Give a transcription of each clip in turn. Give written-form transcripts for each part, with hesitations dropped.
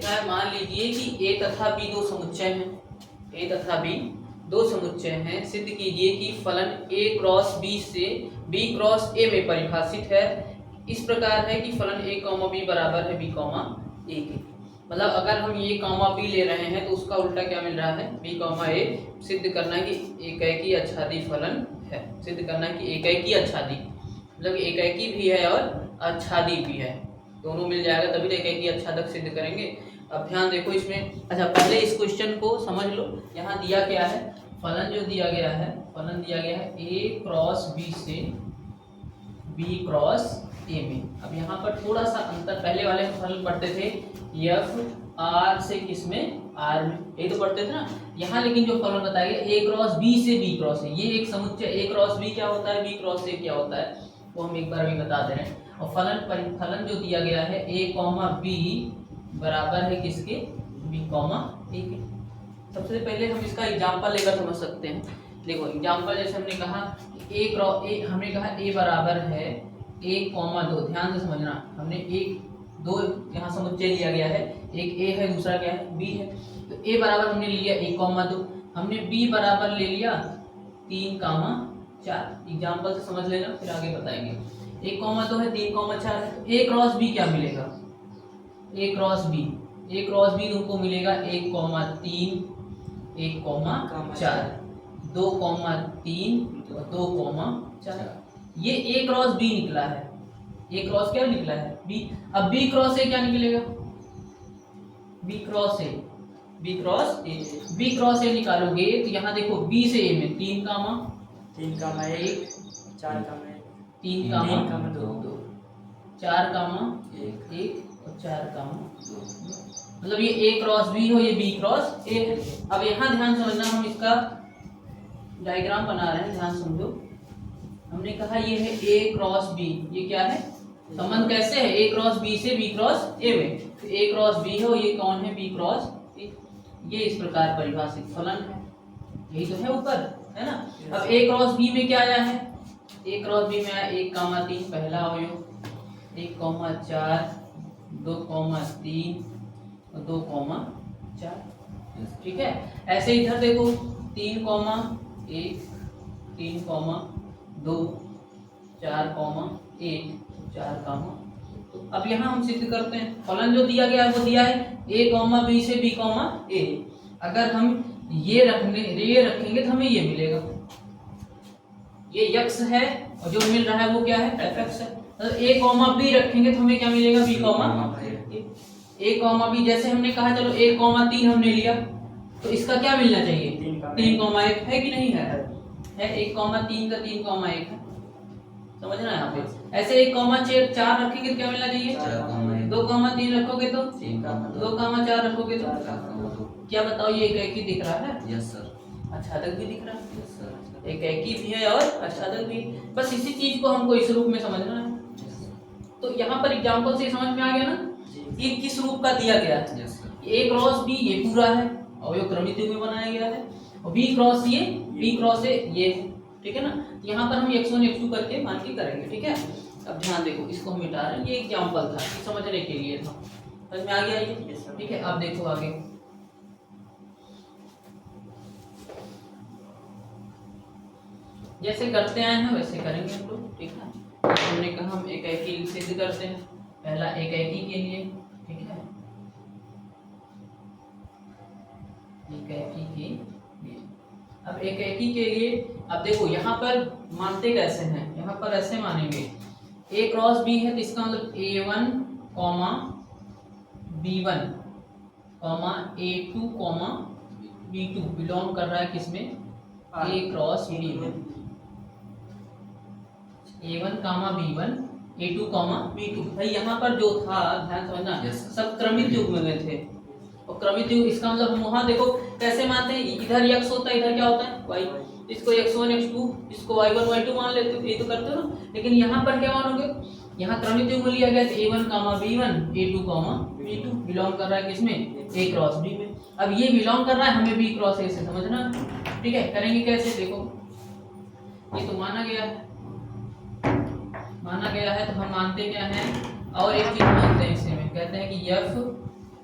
लिखा है, मान लीजिए कि ए तथा बी दो समुच्चय हैं, ए तथा बी दो समुच्चय हैं, सिद्ध कीजिए कि फलन ए क्रॉस बी से बी क्रॉस ए में परिभाषित है। इस प्रकार है कि फलन ए कॉमा बी बराबर है बी कॉमा ए के। मतलब अगर हम ये कॉमा बी ले रहे हैं तो उसका उल्टा क्या मिल रहा है, बी कॉमा ए। सिद्ध करना है कि एकैकी आच्छादी फलन है, सिद्ध करना है कि एकैकी आच्छादी, मतलब एकैकी भी है और आच्छादी भी है, दोनों मिल जाएगा तभी तो एकैकी आच्छादक सिद्ध करेंगे। अब ध्यान देखो इसमें, अच्छा पहले इस क्वेश्चन को समझ लो। यहाँ दिया क्या है, फलन जो दिया गया है, फलन दिया गया है ए क्रॉस बी से बी क्रॉस ए में। अब यहाँ पर थोड़ा सा अंतर, पहले वाले में फलन पढ़ते थे एफ आर से किसमें, आर में, यही तो पढ़ते थे ना। यहाँ लेकिन जो फलन बताया गया ए क्रॉस बी से बी क्रॉस ए, ये एक समुच्चय ए क्रॉस बी क्या होता है, बी क्रॉस ए क्या होता है, वो हम एक बार भी बता दे रहे हैं। और फलन जो दिया गया है ए कॉमा बी बराबर है किसके, बी कॉमा ए के। सबसे पहले हम इसका एग्जाम्पल लेकर समझ सकते हैं। देखो एग्जाम्पल जैसे हमने कहा ए क्रॉस ए, हमने कहा ए बराबर है ए कॉमा दो, ध्यान से समझना, हमने एक दो यहाँ समुच्चय लिया गया है, एक ए है दूसरा क्या है बी है। तो ए बराबर हमने लिया ए कॉमा दो, हमने बी बराबर ले लिया 3 कामा 4। एग्जाम्पल से समझ लेना फिर आगे बताएंगे। 1 कॉमा 2 है, 3 कॉमा 4 है, तो ए क्रॉस बी क्या मिलेगा, ए क्रॉस बी, ए क्रॉस बी तुमको मिलेगा 1 कॉमा 3 1 कॉमा 4, 2 कॉमा 3 और 2 कॉमा 4। ये ए क्रॉस बी निकला है, ए क्रॉस क्या निकला है बी। अब बी क्रॉस ए क्या निकलेगा, B cross A, B cross A, B cross A निकालोगे तो यहाँ देखो बी से ए में 3 कामा 3 कामा 1 4 कामा 3 कामा 2 4 कामा 1 और 4 कामा 2, मतलब ये ए क्रॉस बी हो, ये बी क्रॉस ए है। अब यहाँ ध्यान समझना, हम इसका डायग्राम बना रहे हैं, ध्यान समझो। हमने कहा ये है ए क्रॉस बी, ये क्या है संबंध कैसे है, ए क्रॉस बी से बी क्रॉस ए में, तो ए क्रॉस बी है और ये कौन है बी क्रॉस ए। ये इस प्रकार परिभाषित फलन है, यही तो है ऊपर, है ना। अब ए क्रॉस बी में क्या आया है, ए क्रॉस बी में आया 1 कामा 3 पहला अवयव, 1 कॉमा 4 2 कॉमा 3 और 2 कॉमा 4, ठीक है। ऐसे इधर देखो 3 कॉमा 1 3 कॉमा 2 4 कॉमा 1 4 कामा। अब यहाँ हम सिद्ध करते हैं, फलन जो दिया गया है वो दिया है ए कॉमा बी से बी कॉमा ए। अगर हम ये रखेंगे तो हमें ये मिलेगा, ये यक्स है और जो मिल रहा है वो क्या है एफ एक्स है। तो ए कॉमा बी रखेंगे तो हमें क्या मिलेगा बी कॉमा ए कॉमा बी। जैसे हमने कहा चलो 1 कॉमा 3 हमने लिया तो इसका क्या मिलना चाहिए 3 कॉमा 1 है कि नहीं है 1 कॉमा 3 का 3 कॉमा 1 है, समझना यहाँ पे। ऐसे 1 कॉमा 4 रखेंगे तो क्या मिलना चाहिए 2 कॉमा 3 रखोगे तो 2 कॉमा 4 रखोगे तो क्या बताओ ये एकैकी दिख रहा है, यस सर, आच्छादक भी दिख रहा है, यस सर, एकैकी भी है और आच्छादक भी। बस इसी चीज को हमको इस रूप में समझना है। तो यहाँ पर एग्जांपल से समझ में आ गया ना ये किस रूप का दिया गया है। यस सर, ए क्रॉस बी ये पूरा है और ये क्रमित युग में बनाया गया है, और बी क्रॉस ये बी क्रॉस ए ये, ठीक है ना। यहाँ पर हम x1 x2 करके मान के करेंगे, ठीक है। अब ध्यान देखो इसको हम मिटा रहे हैं, ये एग्जांपल था, ये समझने के लिए था, समझ में आ गया ये, ठीक है। अब देखो आगे, जैसे करते आए हैं वैसे करेंगे हम लोग, ठीक है। हमने कहा हम एकैकी सिद्ध करते हैं, पहला एकैकी के लिए, ठीक है, एकैकी के लिए। अब एकैकी के लिए अब देखो यहाँ पर मानते कैसे हैं, यहाँ पर ऐसे मानेंगे ए क्रॉस बी है तो इसका मतलब A1 comma B1 comma A2 comma B2 belong कर रहा है किसमें ए क्रॉस बी में। A1 कामा B1 A2 कामा B2, भाई यहाँ पर जो था ध्यान समझना Yes, सब क्रमित युग्म में थे, और क्रमित युग्म इसका मतलब हम वहाँ देखो कैसे मानते हैं, इधर x होता है इधर क्या होता है y, इसको x1 x2 इसको y1 y2 मान लेते हो, ये तो करते हो ना। लेकिन यहाँ पर क्या मानोगे, यहाँ क्रमित युग्म लिया गया A1 कामा B1 A2 कामा B2 बिलोंग कर रहा है किसमें A क्रॉस B में। अब ये बिलोंग कर रहा है हमें B क्रॉस A से, समझना, ठीक है। करेंगे कैसे, देखो ये तो माना गया है, माना गया है तो हम मानते क्या हैं, और एक चीज मानते हैं इसे में कहते हैं कि f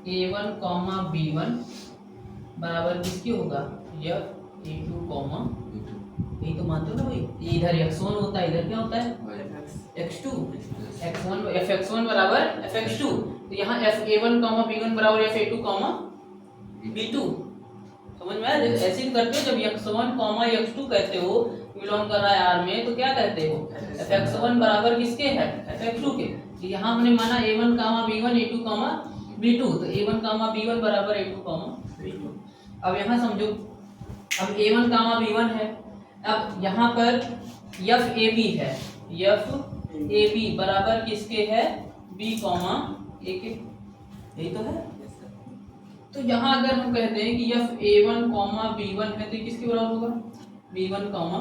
a1 कॉमा b1 बराबर किसकी होगा, f a2 कॉमा, यही तो मानते हो ना भाई, ये इधर x1 होता है, इधर क्या होता है x2, x1 fx1 बराबर fx2, तो यहाँ fa1 कॉमा b1 बराबर fa2 कॉमा b2, समझ में आया। जब ऐसे ही करते हो, जब x1 कॉमा x2 कहते हो बिलोंग कर रहा है R में, तो क्या कहते हो fx1 बराबर किसके है, fx2 के। तो यहाँ हमने माना a1 कामा b1 a2 कामा b2, तो a1 कामा b1 बराबर a2 कामा b2। अब यहाँ समझो, अब a1 कामा b1 है, अब यहाँ पर fab है, fab बराबर किसके है, b कॉमा a के, यही तो है। तो यहाँ अगर हम कहते हैं कि fa1 कॉमा b1 है, तो किसके बराबर होगा, b1 कॉमा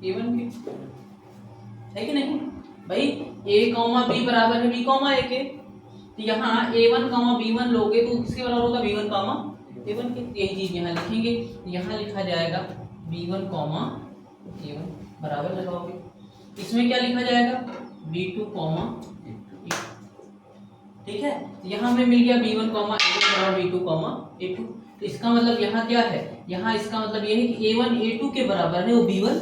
a1 के, है कि नहीं भाई। a कॉमा b बराबर है b कॉमा a के, तो यहाँ a1 कॉमा b1 लोगे तो किसके बराबर होगा, b1 कॉमा a1 के। यही चीज यहाँ लिखेंगे, यहाँ लिखा जाएगा b1 कॉमा a1 बराबर लगाओगे, इसमें क्या लिखा जाएगा b2 कॉमा, ठीक है। तो यहाँ हमें मिल गया b1 कॉमा a1 बराबर b2 कॉमा a2। तो इसका मतलब यहाँ क्या है, यहाँ इसका मतलब ये है कि a1 a2 के बराबर है, वो b1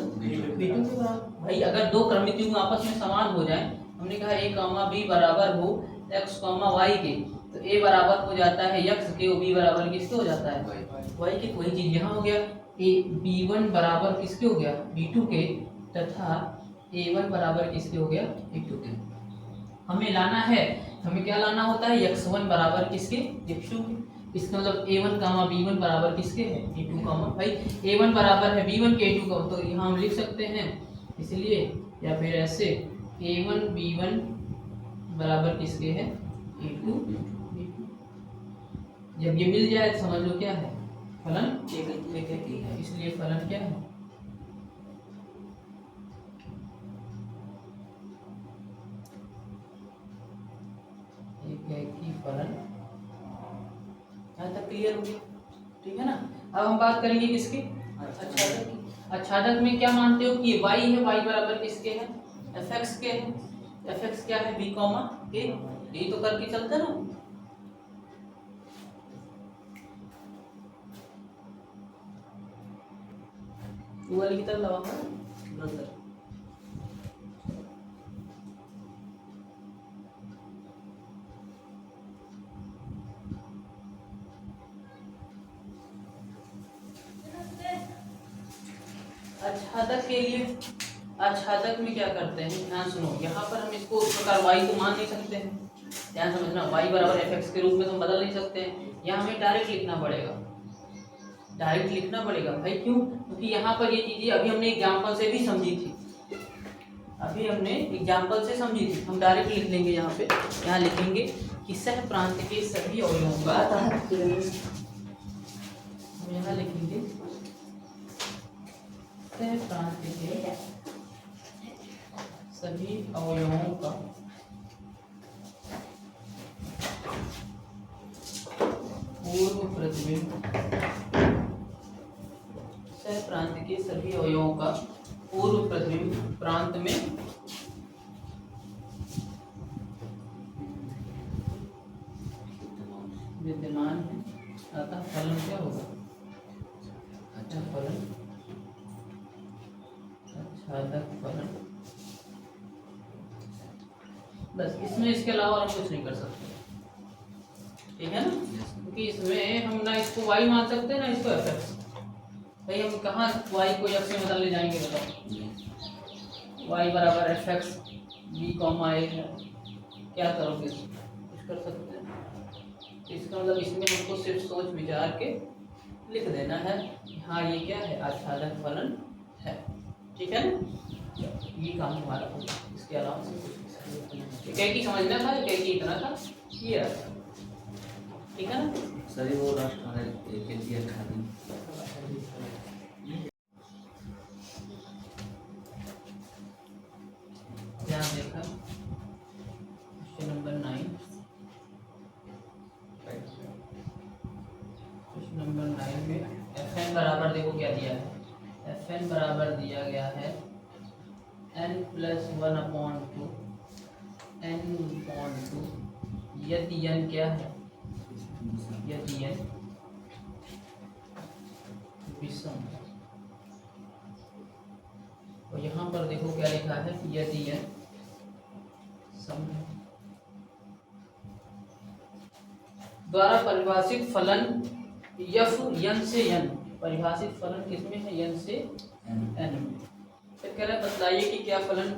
b2 के बराबर। भाई अगर दो क्रमिक युग्म आपस में समान हो जाए, हमने कहा a कॉमा b बराबर हो x कॉमा y के, तो a बराबर हो जाता है x के, b बराबर किसके हो जाता है y के। वही चीज यहाँ हो गया, b1 बराबर किसके हो गया, b2 के, तथा a1 बराबर किसके हो गया, a2 के। हमें लाना है, हमें क्या लाना होता है, x1 बराबर किसके, x2 के। इसका मतलब a1 कामा b1 बराबर किसके है, a2 कामा, भाई a1 बराबर है b1 के a2 का, तो यहाँ हम लिख सकते हैं इसलिए, या फिर ऐसे a1 b1 बराबर किसके है, a2 b2। जब ये मिल जाए तो समझ लो क्या है, फलन एक है, इसलिए फलन क्या है, एक ही फलन। यहाँ तक क्लियर हो गया, ठीक है ना। अब हम बात करेंगे किसकी, अच्छादक की। अच्छादक में क्या मानते हो कि y है, y बराबर किसके है, fx के है, fx क्या है, b कॉमा a, यही तो करके चलते ना। वाली की तरफ लगा अच्छादक के लिए, अच्छादक में क्या करते हैं, ध्यान सुनो। यहाँ पर हम इसको इस प्रकार y को मान नहीं सकते हैं, ध्यान समझना, y बराबर fx के रूप में तो हम बदल नहीं सकते हैं। यहाँ हमें डायरेक्ट लिखना पड़ेगा, डायरेक्ट लिखना पड़ेगा भाई, क्यों, क्योंकि यहाँ पर ये चीजें अभी हमने एग्जाम्पल से भी समझी थी, अभी हमने एग्जाम्पल से समझी थी। हम डायरेक्ट लिख लेंगे यहाँ पे, यहाँ लिखेंगे कि सह प्रांत के सभी अवयवों का, हम यहाँ लिखेंगे सह प्रांत के सभी अवयवों का पूर्व प्रतिबिंब, सह प्रांत के सभी अवयवों का पूर्व प्रतिबिंब प्रांत में विद्यमान है, अतः फलन क्या होगा, अच्छा फलन, अच्छादक फलन। बस इसमें इसके अलावा हम कुछ नहीं कर सकते, ठीक है ना, क्योंकि इसमें हम ना इसको y मान सकते हैं ना इसको fx। भाई हम कहाँ y को x में बदलने जाएंगे, बताओ, y बराबर fx b कॉमा a है, क्या करोगे, कुछ कर सकते हैं। इसका मतलब इसमें हमको सिर्फ सोच विचार के लिख देना है, हाँ ये क्या है, अच्छादक फलन है, ठीक है ना, ये काम हमारा होगा। इसके अलावा से कुछ कैकी समझना था, कैकी इतना था, ये रहा, ठीक है ना। सभी वो राष्ट्र है के लिए खाली ध्यान देखा, क्वेश्चन नंबर 9, क्वेश्चन नंबर 9 में fn बराबर देखो क्या दिया है, fn बराबर दिया गया है n+1/2 n/2, यदि n क्या है, यदि n विषम है। और यहाँ पर देखो क्या लिखा है, यदि n सम है। द्वारा परिभाषित फलन f n से n, परिभाषित फलन किसमें है, n से n में। फिर कह रहा है बतलाइए कि क्या फलन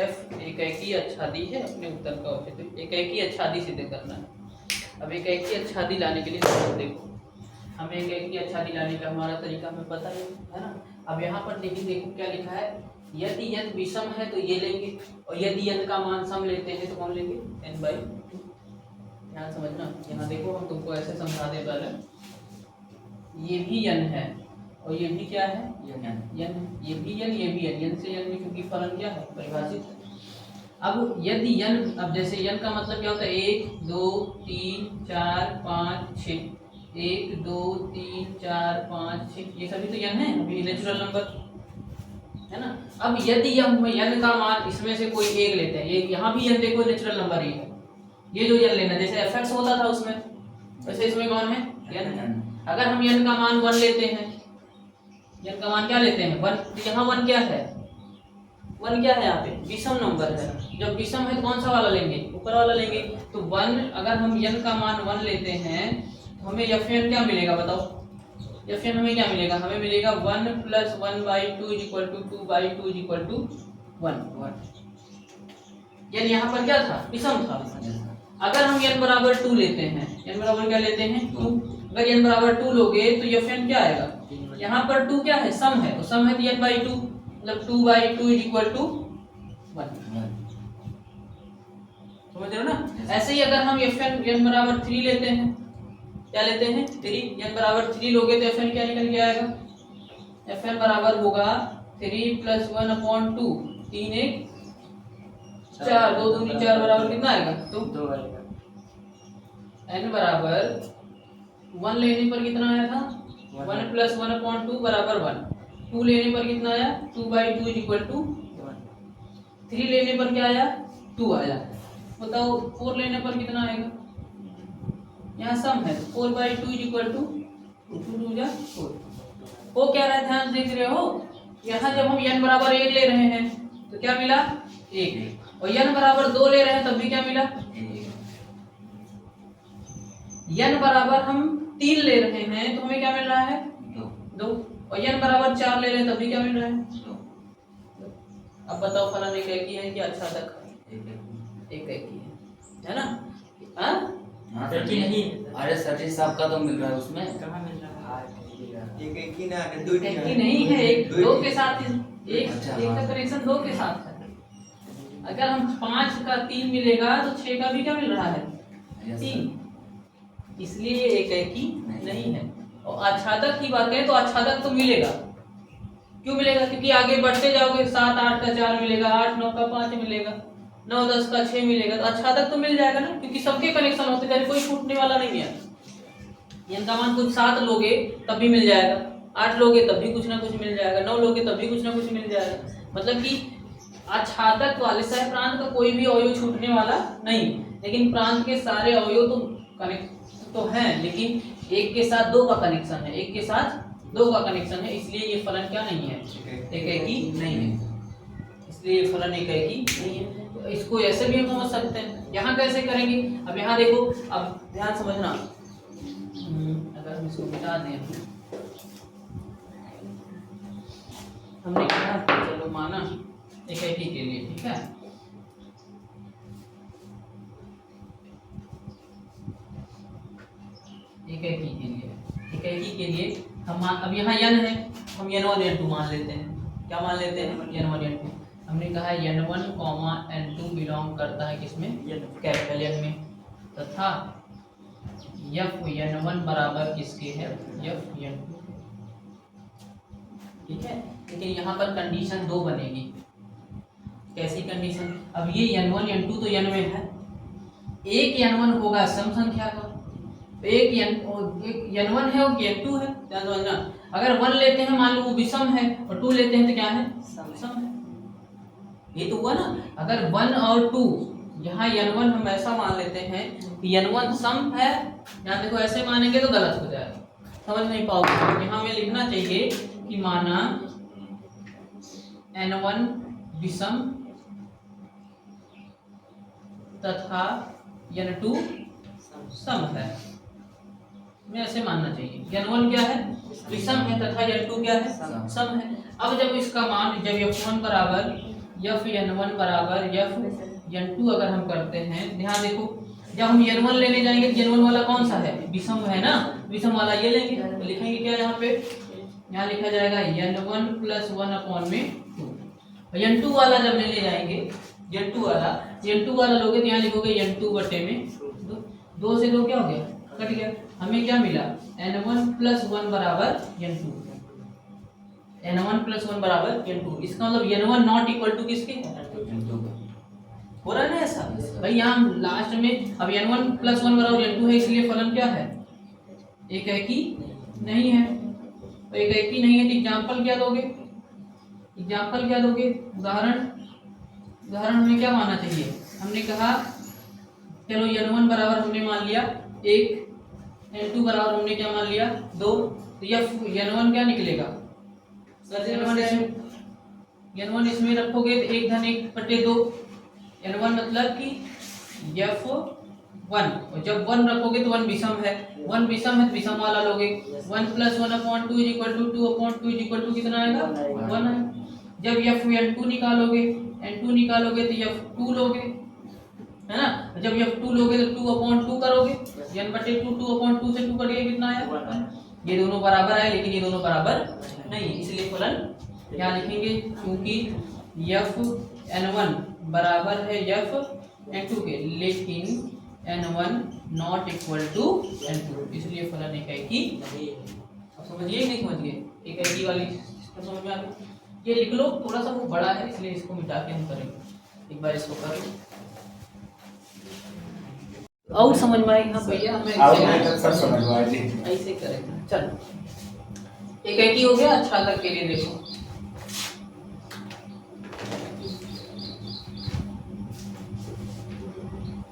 f एकाकी आच्छादी है। अपने उत्तर का औचित्य एकाकी आच्छादी सिद्ध करना है। अब एकाकी आच्छादी लाने के लिए देखो, हमें एकाकी आच्छादी लाने का हमारा तरीका हमें पता है ना। अब यहाँ पर देखो क्या लिखा है, यदि n विषम है तो ये लेंगे, और यदि n का मान सम लेते हैं तो कौन लेंगे, n/2। ध्यान समझना, यहाँ देखो हम तुमको ऐसे समझा दे पहले, ये भी n है और ये भी क्या है, n, ये भी n, ये भी n से n में, क्योंकि फलन क्या है, परिभाषित है। अब यदि n, अब जैसे n का मतलब क्या होता है, 1 2 3 4 5 6, 1 2 3 4 5 6, ये सभी तो n है, अभी नेचुरल नंबर है ना। अब यदि हम n का मान इसमें से कोई एक लेते हैं, ये यहाँ भी n देखो नेचुरल नंबर ही है, ये जो n लेना, जैसे fx होता था उसमें, वैसे इसमें कौन है, n है। अगर हम n का मान 1 लेते हैं, n का मान क्या लेते हैं 1, तो यहाँ 1 क्या है, 1 क्या है, यहाँ पे विषम नंबर है। जब विषम है तो कौन सा वाला लेंगे, ऊपर वाला लेंगे। तो 1, अगर हम n का मान 1 लेते हैं तो हमें fn क्या मिलेगा, बताओ, fn हमें क्या मिलेगा, हमें मिलेगा 1 + 1/2 = 2/2 = 1। यानी यहाँ पर क्या था, विषम था। अगर हम n बराबर 2 लेते हैं, n बराबर क्या लेते हैं 2, अगर n बराबर 2 लोगे तो fn क्या आएगा, यहाँ पर 2 क्या है, सम है, तो सम है तो n/2, मतलब 2/2 = 1। समझ रहे हो ना। ऐसे ही अगर हम n बराबर 3 लेते हैं, क्या लेते हैं 3, n बराबर 3 लोगे तो fn क्या निकल के आएगा, fn बराबर होगा 3 + 1/2, 3 1 4, 2 दूनी 4 बराबर कितना आएगा, 2 आएगा। n बराबर 1 लेने पर कितना आया था, 1 + 1/2 बराबर 1, 2 लेने पर कितना आया, 2/2 = 1, 3 लेने पर क्या आया, 2 आया। बताओ 4 लेने पर कितना आएगा, यहाँ सम है, 4/2 = 2 2 जा 4। वो क्या रहा है, ध्यान देख रहे हो, यहाँ जब हम n बराबर 1 ले रहे हैं तो क्या मिला 1, और n बराबर 2 ले रहे हैं तब भी क्या मिला, n बराबर हम 3 ले रहे हैं तो हमें क्या मिल रहा है 2, और n बराबर 4 ले रहे हैं तब भी क्या मिल रहा है 2। अब बताओ फलन एकाकी है कि आच्छादक है, एकाकी है ना। हाँ नहीं, अरे सर साहब का तो मिल रहा है उसमें, कहाँ मिल रहा है, एकाकी नहीं है, एक 2 के साथ, एक का कनेक्शन 2 के साथ है। अगर हम 5 का 3 मिलेगा तो 6 का भी क्या मिल रहा है 3, इसलिए ये एकाकी नहीं है। और आच्छादक की बात करें तो आच्छादक तो मिलेगा, क्यों मिलेगा, क्योंकि आगे बढ़ते जाओगे 7 8 का 4 मिलेगा, 8 9 का 5 मिलेगा, 9 10 का 6 मिलेगा, तो आच्छादक तो मिल जाएगा ना, क्योंकि सबके कनेक्शन होते हैं, कोई छूटने वाला नहीं है। n का मान कुछ 7 लोगे तब भी मिल जाएगा, 8 लोगे तब भी कुछ ना कुछ मिल जाएगा, 9 लोगे तब भी कुछ ना कुछ मिल जाएगा। मतलब कि आच्छादक वाले सह प्रांत का कोई भी अवयव छूटने वाला नहीं, लेकिन प्रांत के सारे अवयव तो कनेक्ट तो हैं, लेकिन एक के साथ 2 का कनेक्शन है, एक के साथ 2 का कनेक्शन है, इसलिए ये फलन क्या नहीं है, एकाकी नहीं है, इसलिए ये फलन एकाकी नहीं है। तो इसको ऐसे भी हम समझ सकते हैं। यहाँ कैसे करेंगे, अब यहाँ देखो, अब ध्यान समझना, अगर हम इसको मिटा दें, हमने कहा चलो माना एकाकी के लिए, ठीक है, एकाकी के लिए हम अब यहाँ n है, हम n1 n2 मान लेते हैं। क्या मान लेते हैं, n1 n2। हमने कहा n1, n2 बिलोंग करता है किसमें, कैपिटल N में, तथा n1 बराबर किसके है, n2, ठीक है। लेकिन यहाँ पर कंडीशन 2 बनेगी। कैसी कंडीशन, अब ये n1 n2 तो n में है, एक n1 होगा सम संख्या का, एक n1 है और n2 है, ध्यान समझना। अगर 1 लेते हैं मान लो वो विषम है, और 2 लेते हैं तो क्या है, सम है। ये तो हुआ ना। अगर 1 और 2 यहाँ n1 हम ऐसा मान लेते हैं कि n1 सम है। यहाँ देखो ऐसे मानेंगे तो गलत हो जाएगा, समझ नहीं पाओगे। यहाँ हमें लिखना चाहिए कि माना n1 विषम तथा n2 सम है, हमें ऐसे मानना चाहिए। n1 क्या है, विषम है, तथा n2 क्या है, सम है। अब जब इसका मान जब f1 बराबर f n1 बराबर f n2 अगर हम करते हैं, ध्यान देखो जब हम n1 लेने जाएंगे तो n1 वाला कौन सा है, विषम है ना, विषम वाला ये लेंगे तो लिखेंगे क्या यहाँ पे, यहाँ लिखा जाएगा n1 + 1/2। n2 वाला जब लेने जाएंगे, n2 वाला लोगे तो यहाँ लिखोगे n2 बटे में 2 से 2 क्या हो गया, कट गया। हमें क्या मिला, n1 + 1 बराबर n2, n1 + 1 बराबर n2। इसका मतलब n1 नॉट इक्वल टू किसके, हो रहा है ना ऐसा भाई। यहाँ लास्ट में अब n1 + 1 बराबर n2 है, इसलिए फलन क्या है, एक एकी नहीं है। तो एक एकी नहीं है तो एग्जाम्पल क्या दोगे, उदाहरण हमें क्या मानना चाहिए, हमने कहा चलो n1 बराबर हमने मान लिया 1, n2 बराबर हमने क्या मान लिया 2, तो n1 क्या निकलेगा, n1 इसमें रखोगे तो 1 धन 1 बटे 2, n1 मतलब कि f1, और जब 1 रखोगे तो 1 विषम है, 1 विषम है तो विषम वाला लोगे। 1 + 1/2 = 2/2 कितना आएगा, 1 है। जब n2 निकालोगे तो f2 लोगे, है ना। जब f2 लोगे तो 2/2 करोगे, n/2 2/2 से 2 कट गया, कितना आया, ये दोनों बराबर आए, लेकिन ये दोनों बराबर नहीं, इसलिए फलन क्या लिखेंगे, क्योंकि f(n1) बराबर है f(n2) के, लेकिन n1 not equal to n2, इसलिए फलन एक एकी नहीं है। अब समझिए नहीं समझिए, एक एकी वाली समझ में आ गई। ये लिख लो, थोड़ा सा वो बड़ा है इसलिए इसको मिटा के हम करेंगे, एक बार इसको कर लो और समझ में आएगी। हाँ भैया हमें ऐसे करेंगे, चलो एक एकी हो गया। अच्छा तक के लिए देखो,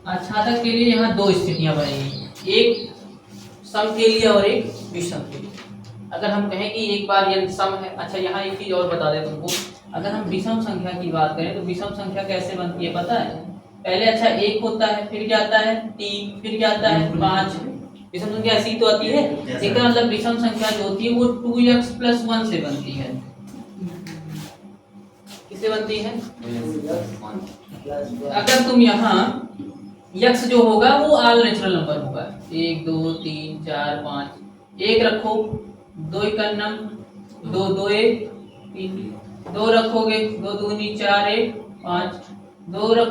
अच्छा तक के लिए यहाँ दो स्थितियां बनेगी, एक सम के लिए और एक विषम के लिए। अगर हम कहें कि एक बार यह सम है, अच्छा यहाँ एक चीज और बता दे तुमको, अगर हम विषम संख्या की बात करें तो विषम संख्या कैसे बनती है पता है, पहले अच्छा 1 होता है, फिर क्या आता है 3, फिर क्या आता है 5। विषम संख्या ऐसी तो आती है, इसका मतलब विषम संख्या जो होती है वो 2x + 1 से बनती है। किससे बनती है, अगर तुम यहाँ x जो होगा वो ऑल नेचुरल नंबर होगा, 1 2 3 4 5, 1 रखो, 2 × 9 2 2 1 3, 2 रखोगे 2 दूनी 4 1 5,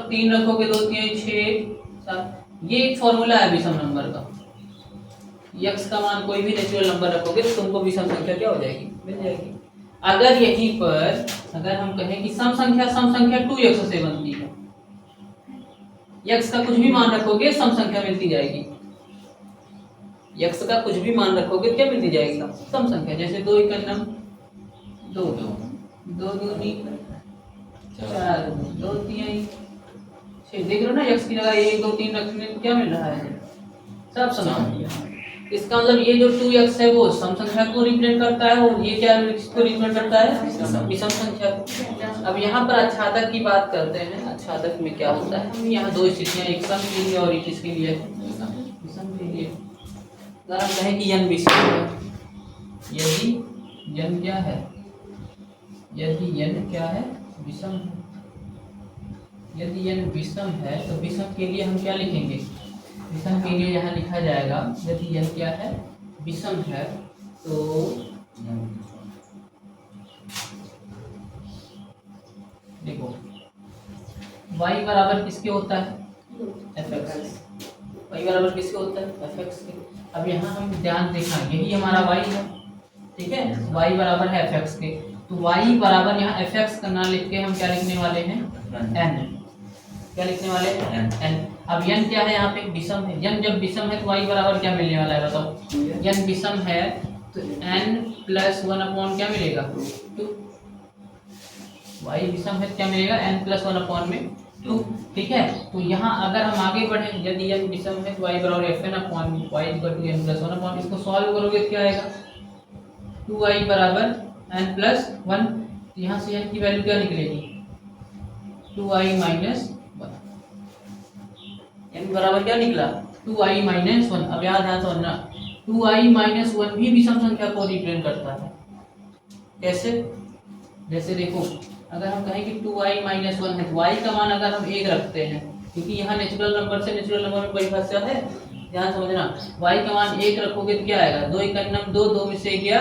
3 रखोगे 2 3 6 7। ये एक फॉर्मूला है विषम नंबर का, x का मान कोई भी नेचुरल नंबर रखोगे तो तुमको विषम संख्या क्या हो जाएगी, मिल जाएगी। अगर यहीं पर अगर हम कहें कि सम संख्या 2x से बनती है, x का कुछ भी मान रखोगे सम संख्या मिलती जाएगी, x का कुछ भी मान रखोगे क्या मिलती जाएगी, सम संख्या। जैसे 2 × 9 2 2 दूनी 4 2 3 6, देख रहे हो ना, x की जगह 1 2 3 रखने तो क्या मिल रहा है, सब सम संख्या। इसका मतलब ये जो 2x है वो सम संख्या को रिप्रेजेंट करता है, और ये क्या इसको रिप्रेजेंट करता है, विषम संख्या को। अब यहाँ पर आच्छादक की बात करते हैं, आच्छादक में क्या होता है, हम यहाँ दो स्थितियाँ, एक सम के लिए और एक किसके लिए, विषम के लिए। अगर हम कहें कि n विषम है, यदि n क्या है, यदि n क्या है, विषम है, यदि n विषम है तो विषम के लिए हम क्या लिखेंगे, विषम के लिए यहाँ लिखा जाएगा, यदि n क्या है, विषम है तो देखो y बराबर किसके होता है, fx, y बराबर किसके होता है, fx के। अब यहाँ हम ध्यान देखना, यही हमारा y है, ठीक है, y बराबर है fx के, तो y बराबर यहाँ fx का ना लिख के हम क्या लिखने वाले हैं, n, क्या लिखने वाले हैं, n। अब n क्या है, यहाँ पे विषम है, n जब विषम है तो y बराबर क्या मिलने वाला है बताओ, n विषम है तो n + 1 क्या मिलेगा 2, y विषम है क्या मिलेगा, n + 1 में 2। ठीक है, तो यहाँ अगर हम आगे बढ़े, यदि n विषम है तो y बराबर fn upon y equal to n plus 1 upon, इसको सॉल्व करोगे तो क्या आएगा 2y बराबर n प्लस 1। यहाँ से n की वैल्यू क्या निकलेगी 2y माइनस 1। n बराबर क्या निकला 2i माइनस 1। अब यहाँ ध्यान समझना 2i माइनस 1 भी विषम संख्या को रिप्रेजेंट करता है। कैसे? जैसे देखो, अगर हम कहें कि 2i माइनस 1 है तो y का मान अगर हम 1 रखते हैं, क्योंकि यहाँ नेचुरल नंबर से नेचुरल नंबर में परिभाषा है, ध्यान समझना, y का मान 1 रखोगे तो क्या आएगा 2 एकन्नम 2, 2 में से गया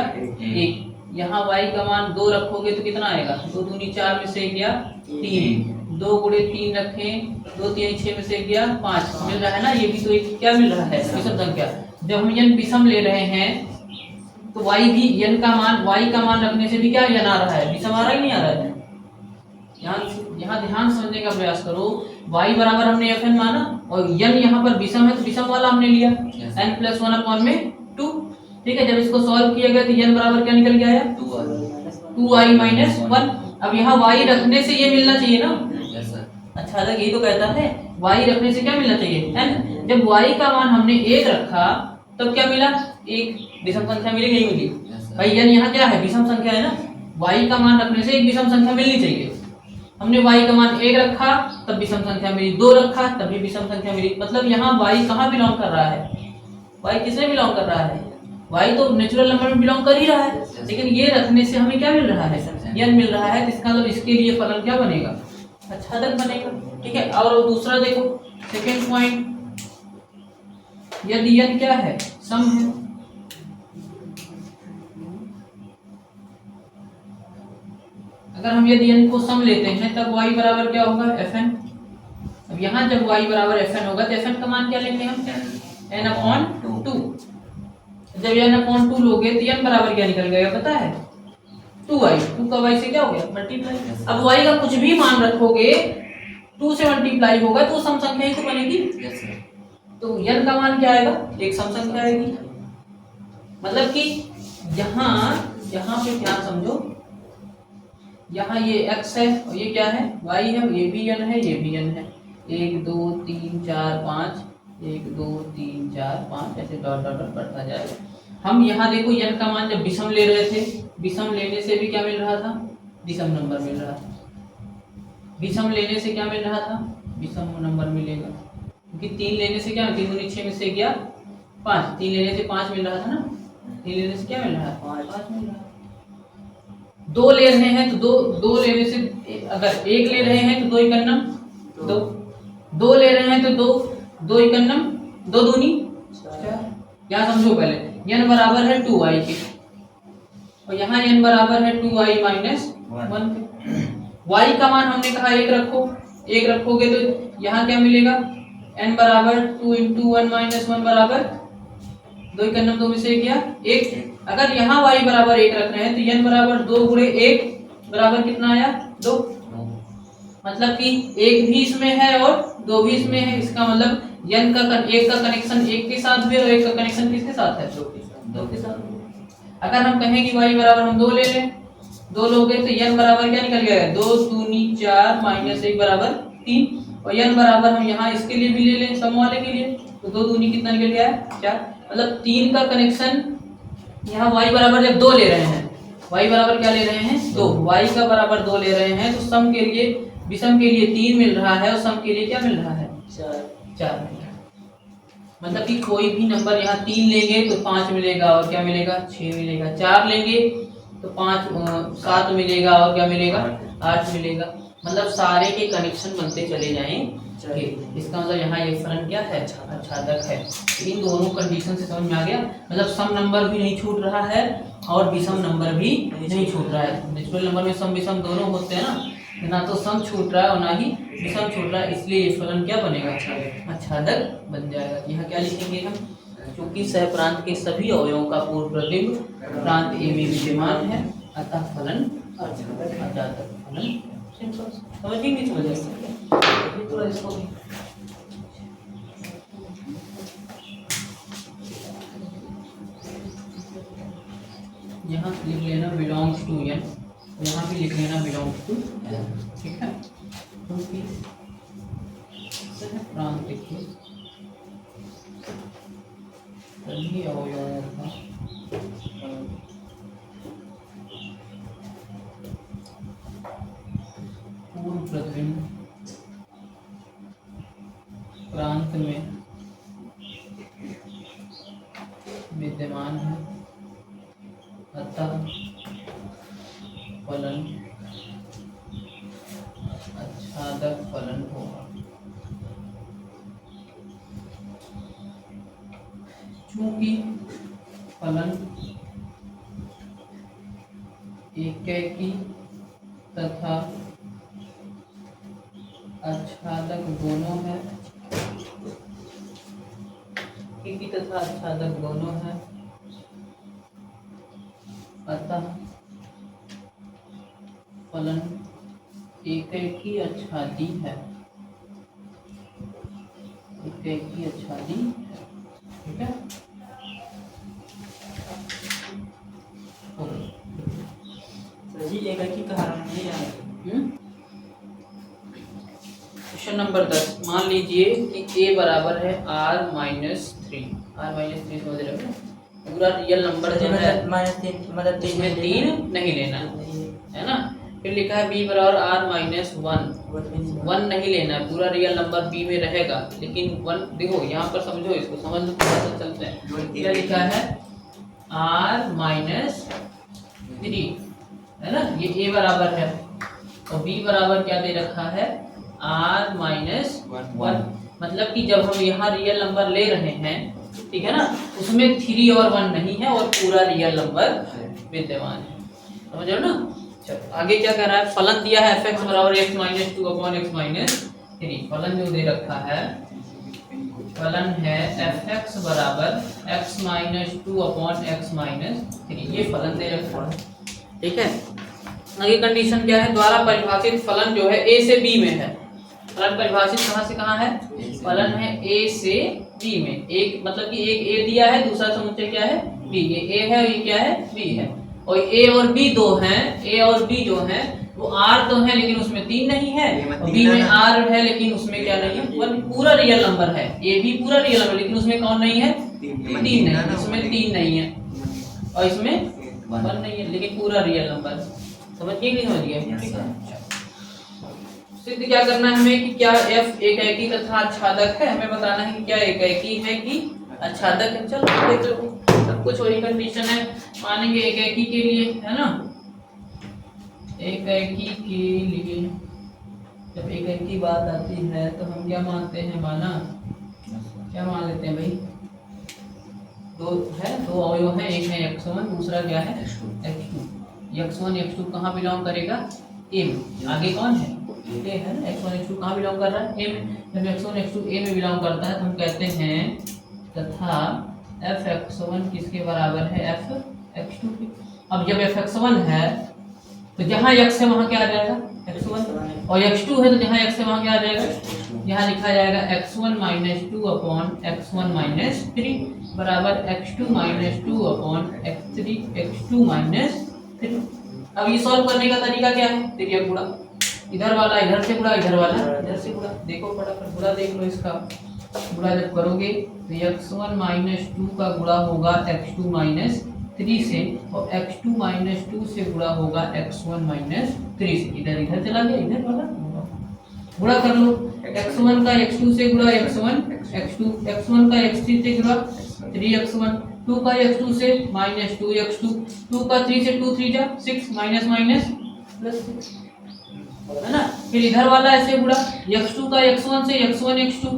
1। यहाँ y का मान 2 रखोगे तो कितना आएगा 2 दूनी 4 में से गया 3, 2 गुणे 3 रखें 2 3 6 में से गया 5 मिल रहा है ना। ये भी तो एक क्या मिल रहा है विषम संख्या। जब हम n विषम ले रहे हैं तो y भी n का मान रखने से भी क्या n आ रहा है, विषम आ रहा है नहीं आ रहा है। यहाँ ध्यान समझने का प्रयास करो, y बराबर हमने fn माना और n यहाँ पर विषम है तो विषम वाला हमने लिया n प्लस 1 अपॉन में 2। ठीक है, जब इसको सॉल्व किया गया तो n बराबर क्या निकल गया है 2i माइनस 1। अब यहाँ y रखने से ये मिलना चाहिए ना। अच्छा, अलग यही तो कहता है y रखने से क्या मिलना चाहिए n। जब y का मान हमने 1 रखा तब क्या मिला 1, विषम संख्या मिली नहीं मिली भाई, n यहाँ क्या है विषम संख्या है ना। y का मान रखने से एक विषम संख्या मिलनी चाहिए। हमने y का मान 1 रखा तब विषम संख्या मिली, 2 रखा तब भी विषम संख्या मिली। मतलब यहाँ y कहाँ बिलोंग कर रहा है, y किसमें बिलोंग कर रहा है, y तो नेचुरल नंबर में बिलोंग कर ही रहा है, लेकिन ये रखने से हमें क्या मिल रहा है n मिल रहा है। इसका मतलब इसके लिए फलन क्या बनेगा आच्छादक बनेगा। ठीक है, और दूसरा देखो सेकेंड पॉइंट, यदि n क्या है सम है, अगर हम यदि n को सम लेते हैं तब y बराबर क्या होगा fn। अब यहाँ जब y बराबर fn होगा तो fn का मान क्या लेंगे हम n अपॉन 2। जब n अपॉन 2 लोगे तो n बराबर क्या निकल गया पता है 2i। 2 का y से क्या हो गया मल्टीप्लाई। अब y का कुछ भी मान रखोगे 2 से मल्टीप्लाई होगा तो सम संख्या ही तो बनेगी। तो n का मान क्या आएगा एक सम संख्या आएगी। मतलब कि यहाँ पे ध्यान समझो, यहाँ ये x है और ये क्या है y है, ये भी n है ये भी n है, 1 2 3 4 5 1 2 3 4 5 ऐसे डॉट डॉट डॉट बढ़ता जाएगा। हम यहाँ देखो n का मान जब विषम ले रहे थे, विषम लेने से भी क्या मिल रहा था विषम नंबर मिल रहा था। विषम लेने से क्या मिल रहा था विषम नंबर मिलेगा, क्योंकि 3 लेने से क्या 3 दूनी 6 में से गया 5, 3 लेने से 5 मिल रहा था ना, 3 लेने से क्या मिल रहा है 5 मिल रहा है। 2 ले रहे हैं तो 2 लेने से, अगर 1 ले रहे हैं तो 2 एकन्नम 2 ले रहे हैं तो 2 एकन्नम 2 दूनी 4। यहाँ समझो पहले n बराबर है 2i के और यहाँ n बराबर है 2i माइनस 1 के। y का मान हमने कहा 1 रखो, 1 रखोगे तो यहाँ क्या मिलेगा n बराबर 2 इंटू 1 माइनस 1 बराबर 2 एकन्नम 2 में से गया 1। अगर यहाँ y बराबर 1 रख रहे हैं तो n बराबर 2 गुणे 1 बराबर कितना आया 2। मतलब कि 1 भी इसमें है और 2 भी इसमें है। इसका मतलब n का 1 का कनेक्शन 1 के साथ भी और 1 का कनेक्शन किसके साथ है 2 के साथ। अगर हम कहें कि y बराबर हम 2 ले लें, 2 लोगे तो n बराबर क्या निकल गया 2 दूनी 4 माइनस 1 बराबर 3 और n बराबर हम यहाँ इसके लिए भी ले लें सम वाले के लिए तो 2 दूनी कितना निकल गया 4। मतलब 3 का कनेक्शन यहाँ y बराबर जब 2 ले रहे हैं, y बराबर क्या ले रहे हैं 2, y का बराबर 2 ले रहे हैं तो सम के लिए विषम के लिए 3 मिल रहा है और सम के लिए क्या मिल रहा है 4 मिल रहा है। मतलब कि कोई भी नंबर यहाँ 3 लेंगे तो 5 मिलेगा और क्या मिलेगा 6 मिलेगा, 4 लेंगे तो 7 मिलेगा और क्या मिलेगा 8 मिलेगा। मतलब सारे के कनेक्शन बनते चले जाएंगे। इसका मतलब यहाँ ये फलन क्या है आच्छादक है। इन दोनों कंडीशन से समझ में आ गया। मतलब सम नंबर भी नहीं छूट रहा है और विषम नंबर भी नहीं छूट रहा है। नेचुरल नंबर में सम विषम दोनों होते हैं ना तो सम छूट रहा है और ना ही विषम छूट रहा है, इसलिए ये फलन क्या बनेगा आच्छादक बन जाएगा। यहाँ क्या लिखेंगे हम, क्योंकि सह प्रांत के सभी अवयवों का पूर्व प्रतिबिंब प्रांत ए में विद्यमान है अतः फलन आच्छादक फलन। समझ ही नहीं समझ थोड़ा इसको यहाँ लिख लेना बिलोंग्स टू n, यहाँ भी लिख लेना बिलोंग्स टू n। ठीक है, क्योंकि प्रांत के सभी अवयवों का पूर्ण प्रतिबिंब प्रांत में विद्यमान है, अतः फलन आच्छादक फलन होगा। चूंकि फलन एकैकी तथा आच्छादक दोनों है, एकैकी तथा आच्छादक दोनों है, अतः फलन एकैकी आच्छादी है, एकैकी आच्छादी है। ठीक है, सर जी एक की कारण नहीं आए। क्वेश्चन नंबर 10, मान लीजिए कि a बराबर है r minus three. r minus three समझ रहे हो, पूरा रियल नंबर जो है -3 मतलब इसमें 3 नहीं लेना है ना। फिर लिखा है b बराबर r माइनस 1 नहीं लेना है, पूरा रियल नंबर b में रहेगा, लेकिन 1 देखो यहाँ पर समझो, इसको समझ लो पता चलता है। क्या लिखा है r माइनस 3 है ना, ये a बराबर है और b बराबर क्या दे रखा है r माइनस 1। मतलब कि जब हम यहाँ रियल नंबर ले रहे हैं, ठीक है ना, उसमें 3 और 1 नहीं है और पूरा रियल नंबर विद्यमान है। समझ रहे हो ना। चलो आगे क्या कह रहा है, फलन दिया है f(x) बराबर x minus 2 upon x minus 3। फलन जो दे रखा है, फलन है f(x) बराबर x minus 2 upon x minus 3, ये फलन दे रखा है। ठीक है, आगे कंडीशन क्या है, द्वारा परिभाषित फलन जो है a से b में है। फलन परिभाषित कहाँ से कहाँ है, फलन है a से b में। एक मतलब कि एक a दिया है, दूसरा समुच्चय क्या है b, ये a है और ये क्या है b है, और a और b दो हैं, a और b जो हैं वो r तो है लेकिन उसमें 3 नहीं है, और b में r है लेकिन उसमें क्या नहीं है, वन पूरा रियल नंबर है, a भी पूरा रियल नंबर, लेकिन उसमें कौन नहीं है, 3 नहीं, इसमें 3 नहीं है और इसमें 1 नहीं है, लेकिन पूरा रियल नंबर। समझ गए नहीं समझ गए। सिद्ध क्या करना है हमें कि क्या f एकैकी तथा आच्छादक है, हमें बताना है कि क्या एकैकी है कि आच्छादक है। चलो देख लो, सब कुछ वही कंडीशन है, मानेंगे एकैकी के लिए, है ना। एकैकी के लिए जब एकैकी बात आती है तो हम क्या मानते हैं, माना क्या मान लेते हैं भाई, दो अवयव है, एक है x1 दूसरा क्या है x2। x1 x2 कहाँ बिलोंग करेगा, a में। आगे कौन है, a है ना, x1 x2 कहाँ बिलोंग कर रहा है, a में। जब x1 x2 a में बिलोंग करता है तो हम कहते हैं तथा f(x1) किसके बराबर है, f(x2) के। अब जब f(x1) है तो जहाँ x है वहाँ क्या आ जाएगा, x1, और x2 है तो जहाँ x है वहाँ क्या आ जाएगा, यहाँ लिखा जाएगा x1 minus 2 upon x1 minus 3 बराबर x2 minus 2 upon x2 minus 3। अब ये सॉल्व करने का तरीका क्या है, देखिए गुणा, इधर वाला इधर से गुणा, इधर वाला इधर से गुणा। देखो फटाफट गुणा देख लो, इसका गुणा जब करोगे तो x1 माइनस 2 का गुणा होगा x2 माइनस 3 से, और x2 माइनस 2 से गुणा होगा x1 माइनस 3 से। इधर इधर चला गया, इधर वाला गुणा कर लो, x1 का x2 से गुणा x1 x2, x1 का x3 से गुणा 3x1, 2 का x2 से माइनस 2x2, 2 का 3 से 2 3 जा 6 माइनस माइनस प्लस 6, है ना। फिर इधर वाला ऐसे गुणा, x2 का x1 से x1 x2,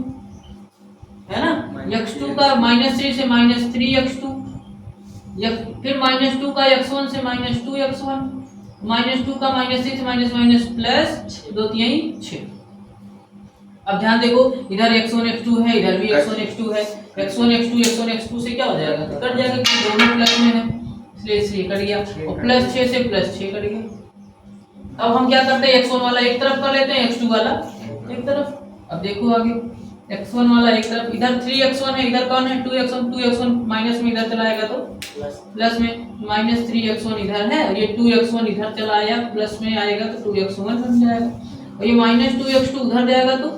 है ना, x2 का माइनस 3 से माइनस 3x2, फिर माइनस 2 का x1 से माइनस 2x1, माइनस 2 का माइनस 3 से माइनस माइनस प्लस 2 3 6। अब ध्यान देखो, इधर x1 x2 है, इधर भी x1 x2 है, x1 x2 से क्या हो जाएगा, कट जाएगा क्योंकि दोनों प्लस में है, इसलिए कट गया, और प्लस 6 से प्लस 6 कट गया। अब हम क्या करते हैं, x1 वाला एक तरफ कर लेते हैं, x2 वाला एक तरफ। अब देखो आगे, x1 वाला एक तरफ, इधर 3x1 है, इधर कौन है 2x1 माइनस में इधर चलाएगा तो प्लस में, माइनस 3x1 इधर है, और ये 2x1 इधर चला आया प्लस में आएगा तो 2x1 बन जाएगा, और ये माइनस 2x2 उधर जाएगा तो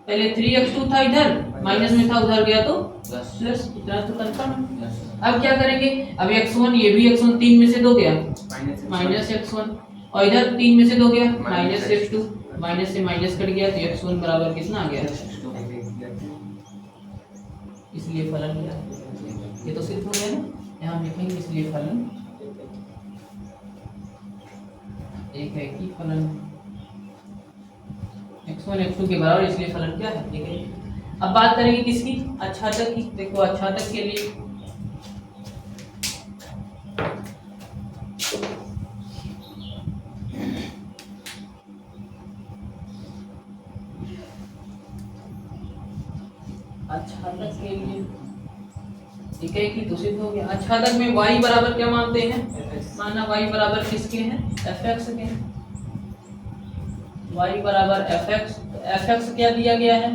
पहले 3x2 था इधर, माइनस में था, उधर गया तो प्लस प्लस, इतना तो कंफर्म है। प्लस अब क्या करेंगे, अब x1, ये भी x1 3 में से 2 गया माइनस x1, और इधर 3 में से 2 गया माइनस x2, माइनस से माइनस कट गया तो x1 बराबर कितना आ गया, इसलिए फलन क्या है, ये तो सिद्ध हो गया ना। यहाँ लिखेंगे इसलिए फलन एक है कि फलन x1 x2 के बराबर, इसलिए फलन क्या है, ठीक है। अब बात करेंगे किसकी, अच्छादक की। देखो अच्छादक के लिए अच्छादक के लिए ठीक है कि दूषित हो गया। अच्छादक में y बराबर क्या मानते हैं, माना y बराबर किसके हैं, fx के हैं। y बराबर fx, तो fx क्या दिया गया है,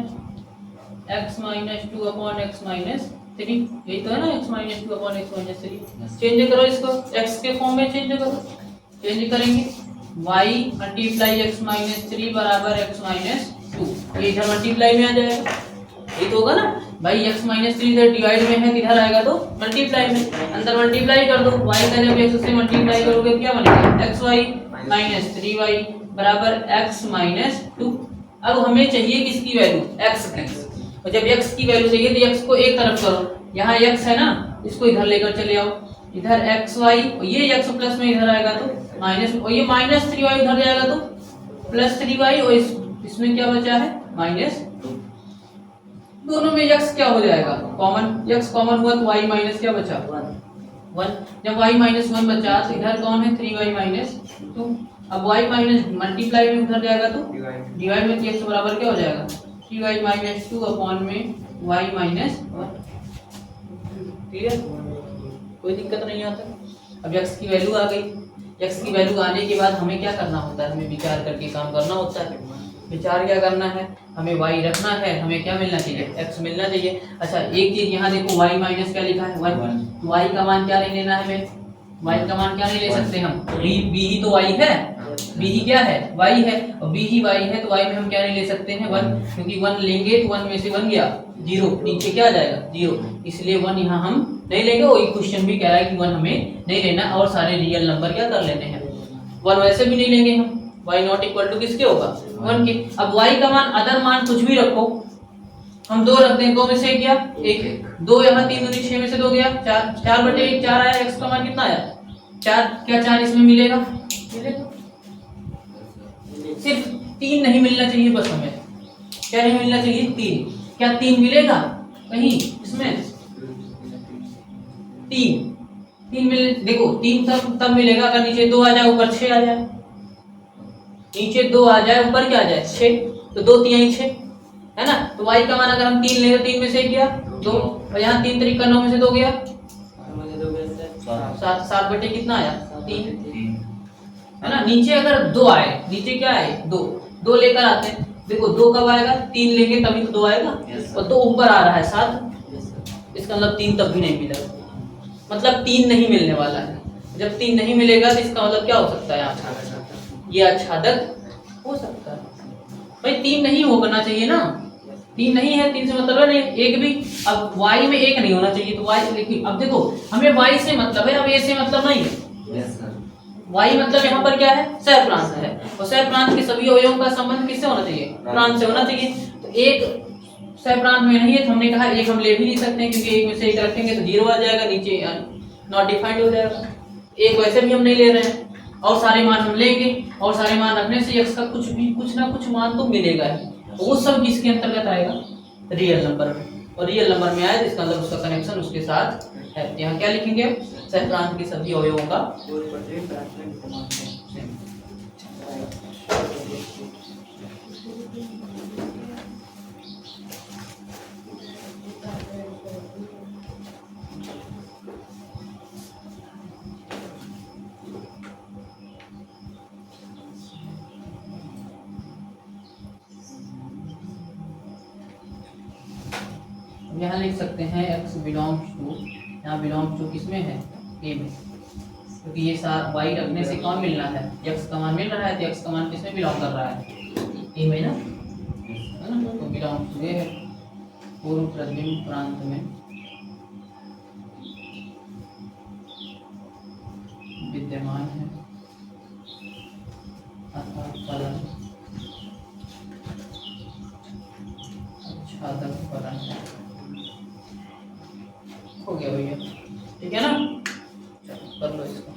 x minus 2 upon x minus 3, यही तो है ना, x minus 2 upon x minus 3। Change करो इसको, x के फॉर्म में चेंज करो, चेंज करेंगे y मल्टीप्लाई एक्स माइनस 3 बराबर एक्स माइनस 2, ये इधर मल्टीप्लाई में आ जाएगा, ये तो होगा ना भाई, x माइनस 3 इधर डिवाइड में है, इधर आएगा तो मल्टीप्लाई में, अंदर मल्टीप्लाई कर दो, y का जब x से मल्टीप्लाई करोगे क्या बनेगा, xy माइनस 3y बराबर x माइनस 2। अब हमें चाहिए किसकी वैल्यू, x की, और जब x की वैल्यू चाहिए तो x को एक तरफ करो, यहाँ x है ना, इसको इधर लेकर चले आओ, इधर xy और ये x प्लस में इधर आएगा तो माइनस, और ये माइनस 3y उधर जाएगा तो प्लस 3y, और इसमें क्या बचा है माइनस 2। दोनों में x क्या हो जाएगा, कॉमन, x कॉमन हुआ तो y माइनस क्या बचा 1, जब y माइनस 1 बचा तो इधर कौन है 3y माइनस 2। अब y माइनस मल्टीप्लाई में उधर जाएगा तो डिवाइड में, x बराबर क्या हो जाएगा 3y माइनस 2 अपॉन में y माइनस 1। क्लियर, कोई दिक्कत नहीं आता। अब x की वैल्यू आ गई, x की वैल्यू आने के बाद हमें क्या करना होता है, हमें विचार करके काम करना होता है। विचार क्या करना है, हमें y रखना है, हमें क्या मिलना चाहिए, x मिलना चाहिए। अच्छा एक चीज यहाँ देखो, y माइनस क्या लिखा है 1, y का मान क्या नहीं लेना है हमें, y का मान क्या नहीं ले सकते हम, b ही तो y है, b ही क्या है y है, और b ही y है तो y में हम क्या नहीं ले सकते हैं 1, क्योंकि 1 लेंगे तो 1 में से बन गया 0, नीचे क्या आ जाएगा 0, इसलिए 1 यहाँ हम नहीं लेंगे। और क्वेश्चन भी कह रहा है कि 1 हमें नहीं लेना, और सारे रियल नंबर क्या कर लेने हैं 1 वैसे भी नहीं लेंगे हम, y नॉट इक्वल टू किसके होगा 1 के। अब y का मान अदर मान कुछ भी रखो, हम 2 रखते हैं, 2 में से एक गया 1, 2 यहाँ 3 दूनी 6 में से 2 गया 4, 4 बटे 1 4 आया, x का मान कितना आया 4, क्या 4 इसमें मिलेगा, मिलेगा। सिर्फ 3 नहीं मिलना चाहिए बस, हमें क्या नहीं मिलना चाहिए 3, क्या 3 मिलेगा कहीं इसमें, 3 मिल, देखो 3 तब मिलेगा अगर नीचे 2 आ जाए ऊपर 6 आ जाए, नीचे 2 आ जाए ऊपर क्या आ जाए 6, तो 2 3 6 है ना। तो y का मान अगर हम 3 ले तो 3 में से 1 गया 2, और यहाँ 3 3 9 में से 2 गया 7, 7 बटे कितना आया 3 है ना। नीचे अगर 2 आए, नीचे क्या आए 2 लेकर आते हैं, देखो 2 कब आएगा 3 लेंगे तभी तो 2 आएगा, और 2 ऊपर आ रहा है 7, इसका मतलब 3 तब भी नहीं मिलेगा, मतलब 3 नहीं मिलने वाला है। जब 3 नहीं मिलेगा तो इसका मतलब क्या हो सकता है यहाँ, ये अच्छादक हो सकता है भाई, 3 नहीं होना चाहिए ना, 3 नहीं है, 3 से मतलब नहीं, एक भी, अब y में 1 नहीं होना चाहिए तो y लिखिए। अब देखो हमें y से मतलब है, अब a से मतलब नहीं है, y मतलब यहाँ पर क्या है सह प्रांत है, और सह प्रांत के सभी अवयवों का संबंध किससे होना चाहिए, प्रांत से होना चाहिए। तो एक सह प्रांत में नहीं है, तो हमने कहा एक हम ले भी नहीं सकते हैं, क्योंकि एक में से एक रखेंगे तो 0 आ जाएगा, नीचे नॉट डिफाइंड हो जाएगा। एक वैसे भी हम नहीं ले रहे हैं, और सारे मान हम लेंगे, और सारे मान रखने से x का कुछ ना कुछ मान तो मिलेगा ही, वो सब किसके अंतर्गत आएगा रियल नंबर में, और रियल नंबर में आए तो इसका मतलब उसका कनेक्शन उसके साथ है। यहाँ क्या लिखेंगे, सहप्रांत के सभी अवयवों का यहाँ लिख सकते हैं x बिलोंग्स टू, यहाँ बिलोंग्स टू किसमें है a में, क्योंकि ये y रखने से कौन मिलना है x का मान मिल रहा है, तो x का मान किसमें बिलोंग कर रहा है a में ना, है ना। तो विराम से है पूर्व प्रतिबिंब प्रांत में विद्यमान है अतः फलन आच्छादक फलन है। हो गया भैया, ठीक है ना? चलो कर लो इसको।